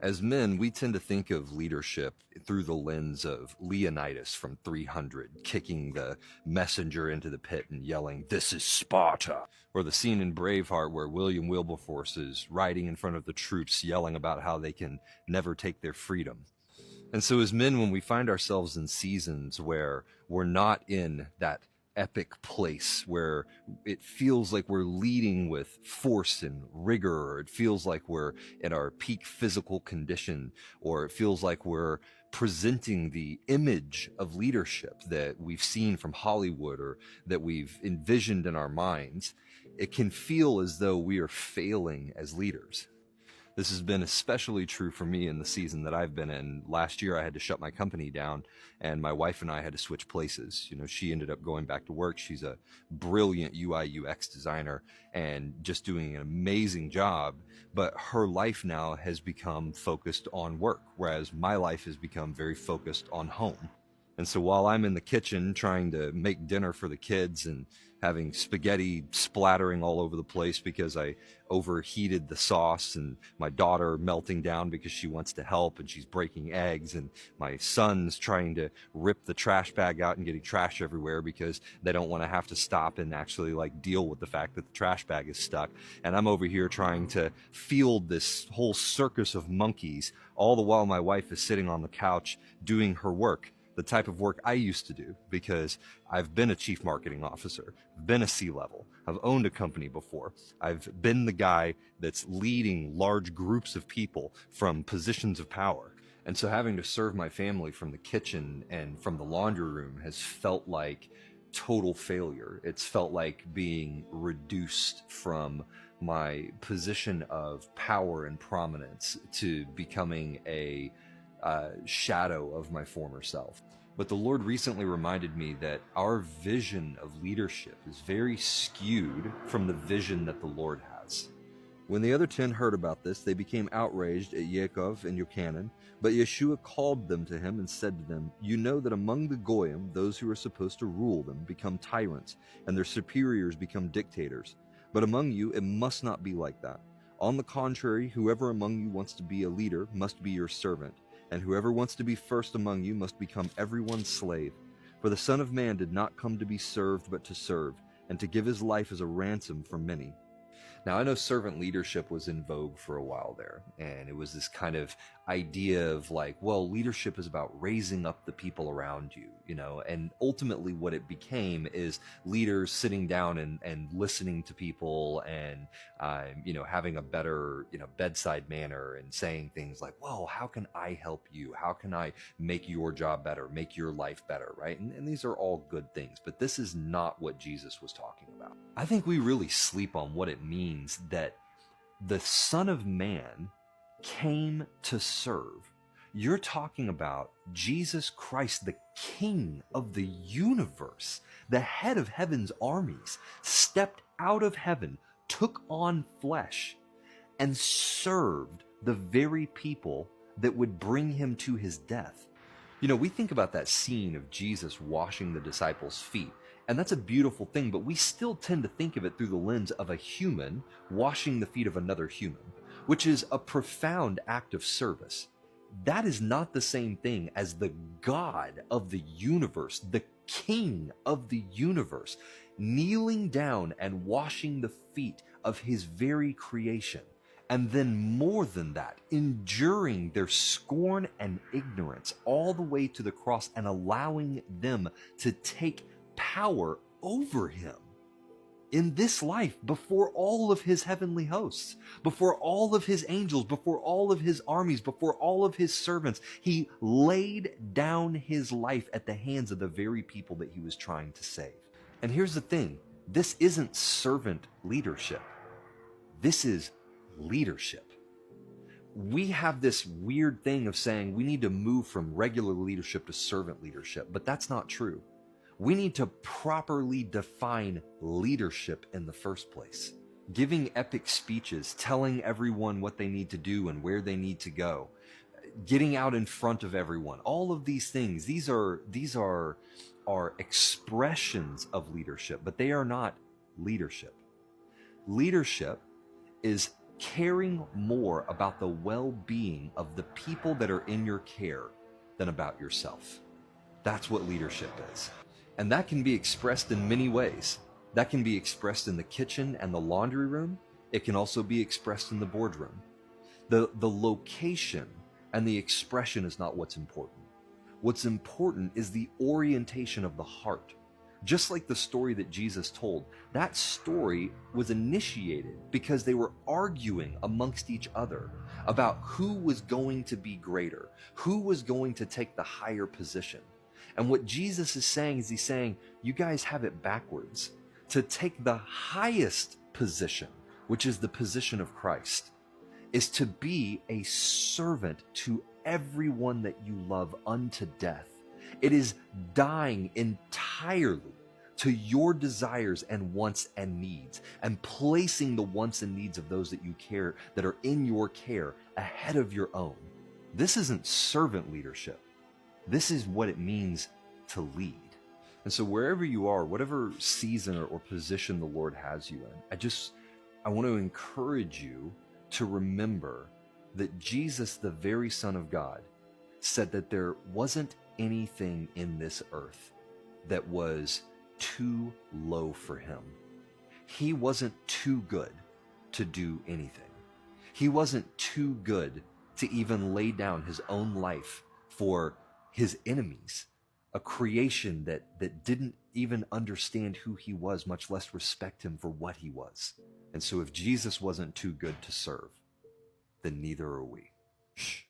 As men, we tend to think of leadership through the lens of Leonidas from 300, kicking the messenger into the pit and yelling, "This is Sparta!" Or the scene in Braveheart where William Wilberforce is riding in front of the troops yelling about how they can never take their freedom. And so as men, when we find ourselves in seasons where we're not in that epic place where it feels like we're leading with force and rigor, or it feels like we're in our peak physical condition, or it feels like we're presenting the image of leadership that we've seen from Hollywood or that we've envisioned in our minds, it can feel as though we are failing as leaders. This has been especially true for me in the season that I've been in. Last year, I had to shut my company down, and my wife and I had to switch places. She ended up going back to work. She's a brilliant UI UX designer and just doing an amazing job. But her life now has become focused on work, whereas my life has become very focused on home. And so while I'm in the kitchen trying to make dinner for the kids and having spaghetti splattering all over the place because I overheated the sauce, and my daughter melting down because she wants to help and she's breaking eggs, and my son's trying to rip the trash bag out and getting trash everywhere because they don't want to have to stop and actually deal with the fact that the trash bag is stuck. And I'm over here trying to field this whole circus of monkeys, all the while my wife is sitting on the couch doing her work. The type of work I used to do, because I've been a chief marketing officer, I've been a C-level, I've owned a company before, I've been the guy that's leading large groups of people from positions of power. And so having to serve my family from the kitchen and from the laundry room has felt like total failure. It's felt like being reduced from my position of power and prominence to becoming a shadow of my former self. But the Lord recently reminded me that our vision of leadership is very skewed from the vision that the Lord has. When the other 10 heard about this, they became outraged at Yaakov and Yochanan, but Yeshua called them to him and said to them, "You know that among the Goyim, those who are supposed to rule them become tyrants, and their superiors become dictators. But among you it must not be like that. On the contrary, whoever among you wants to be a leader must be your servant, and whoever wants to be first among you must become everyone's slave. For the Son of Man did not come to be served, but to serve, and to give his life as a ransom for many." Now, I know servant leadership was in vogue for a while there, and it was this kind of idea of leadership is about raising up the people around you, and ultimately what it became is leaders sitting down and listening to people and, having a better, bedside manner and saying things like, "Well, how can I help you? How can I make your job better, make your life better," right? And these are all good things, but this is not what Jesus was talking about. I think we really sleep on what it means that the Son of Man came to serve. You're talking about Jesus Christ, the King of the universe, the head of heaven's armies, stepped out of heaven, took on flesh, and served the very people that would bring him to his death. We think about that scene of Jesus washing the disciples' feet, and that's a beautiful thing, but we still tend to think of it through the lens of a human washing the feet of another human, which is a profound act of service. That is not the same thing as the God of the universe, the King of the universe, kneeling down and washing the feet of his very creation. And then more than that, enduring their scorn and ignorance all the way to the cross and allowing them to take power over him in this life before all of his heavenly hosts, before all of his angels, before all of his armies, before all of his servants. He laid down his life at the hands of the very people that he was trying to save. And here's the thing, this isn't servant leadership. This is leadership. We have this weird thing of saying we need to move from regular leadership to servant leadership, but that's not true. We need to properly define leadership in the first place. Giving epic speeches, telling everyone what they need to do and where they need to go, getting out in front of everyone, all of these things, these are expressions of leadership, but they are not leadership. Leadership is caring more about the well-being of the people that are in your care than about yourself. That's what leadership is. And that can be expressed in many ways. That can be expressed in the kitchen and the laundry room. It can also be expressed in the boardroom. The location and the expression is not what's important. What's important is the orientation of the heart. Just like the story that Jesus told, that story was initiated because they were arguing amongst each other about who was going to be greater, who was going to take the higher position. And what Jesus is saying is he's saying, you guys have it backwards. To take the highest position, which is the position of Christ, is to be a servant to everyone that you love unto death. It is dying entirely to your desires and wants and needs, and placing the wants and needs of those that you care, that are in your care, ahead of your own. This isn't servant leadership. This is what it means to lead. And so wherever you are, whatever season or position the Lord has you in, I want to encourage you to remember that Jesus, the very Son of God, said that there wasn't anything in this earth that was too low for him. He wasn't too good to do anything. He wasn't too good to even lay down his own life for his enemies, a creation that didn't even understand who he was, much less respect him for what he was. And so if Jesus wasn't too good to serve, then neither are we. Shh.